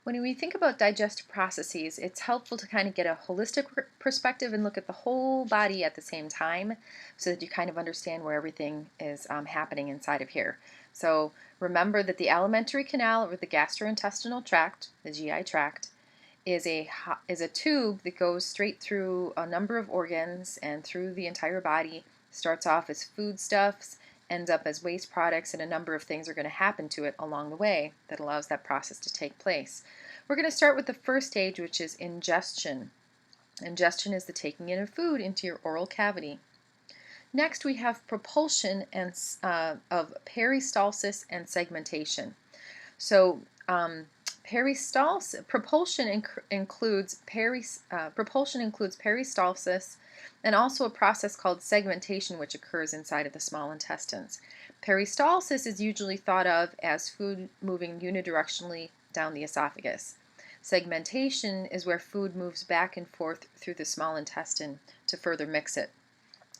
When we think about digestive processes, it's helpful to kind of get a holistic perspective and look at the whole body at the same time so that you kind of understand where everything is happening inside of here. So remember that the alimentary canal or the gastrointestinal tract, the GI tract, is a tube that goes straight through a number of organs and through the entire body. Starts off as foodstuffs, ends up as waste products, and a number of things are going to happen to it along the way that allows that process to take place. We're going to start with the first stage, which is ingestion. Ingestion is the taking in of food into your oral cavity. Next, we have propulsion of peristalsis and segmentation. So, propulsion includes peristalsis and also a process called segmentation, which occurs inside of the small intestines. Peristalsis is usually thought of as food moving unidirectionally down the esophagus. Segmentation is where food moves back and forth through the small intestine to further mix it.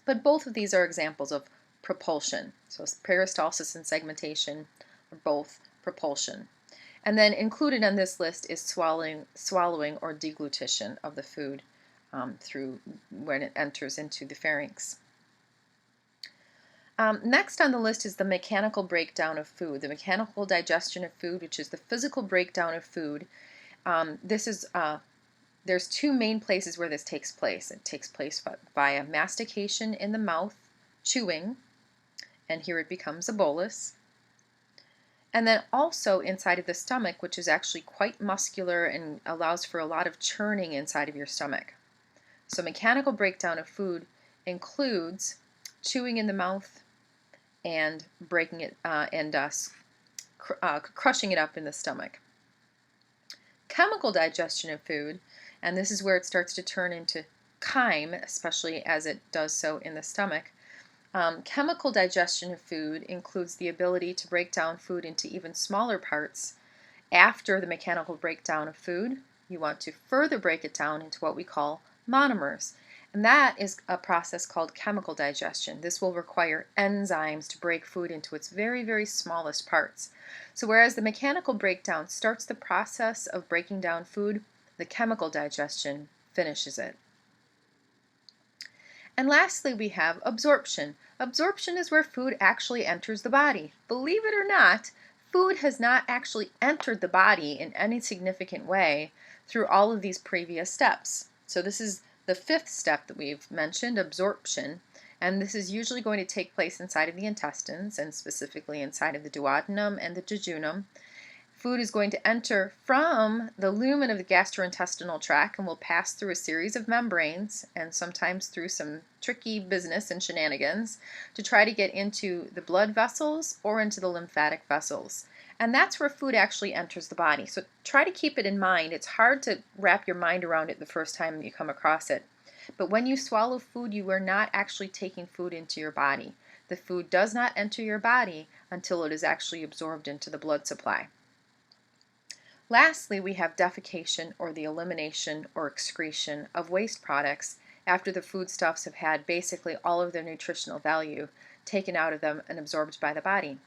But both of these are examples of propulsion. So peristalsis and segmentation are both propulsion. And then included on this list is swallowing or deglutition of the food through when it enters into the pharynx. Next on the list is the mechanical breakdown of food, the mechanical digestion of food, which is the physical breakdown of food. There's two main places where this takes place. It takes place via mastication in the mouth, chewing, and here it becomes a bolus. And then also inside of the stomach, which is actually quite muscular and allows for a lot of churning inside of your stomach. So mechanical breakdown of food includes chewing in the mouth and breaking it crushing it up in the stomach. Chemical digestion of food, and this is where it starts to turn into chyme, especially as it does so in the stomach. Chemical digestion of food includes the ability to break down food into even smaller parts. After the mechanical breakdown of food, you want to further break it down into what we call monomers. And that is a process called chemical digestion. This will require enzymes to break food into its very, very smallest parts. So whereas the mechanical breakdown starts the process of breaking down food, the chemical digestion finishes it. And lastly, we have absorption. Absorption is where food actually enters the body. Believe it or not, food has not actually entered the body in any significant way through all of these previous steps. So this is the fifth step that we've mentioned, absorption, and this is usually going to take place inside of the intestines and specifically inside of the duodenum and the jejunum. Food is going to enter from the lumen of the gastrointestinal tract and will pass through a series of membranes and sometimes through some tricky business and shenanigans to try to get into the blood vessels or into the lymphatic vessels. And that's where food actually enters the body. So try to keep it in mind. It's hard to wrap your mind around it the first time you come across it. But when you swallow food, you are not actually taking food into your body. The food does not enter your body until it is actually absorbed into the blood supply. Lastly, we have defecation, or the elimination or excretion of waste products after the foodstuffs have had basically all of their nutritional value taken out of them and absorbed by the body.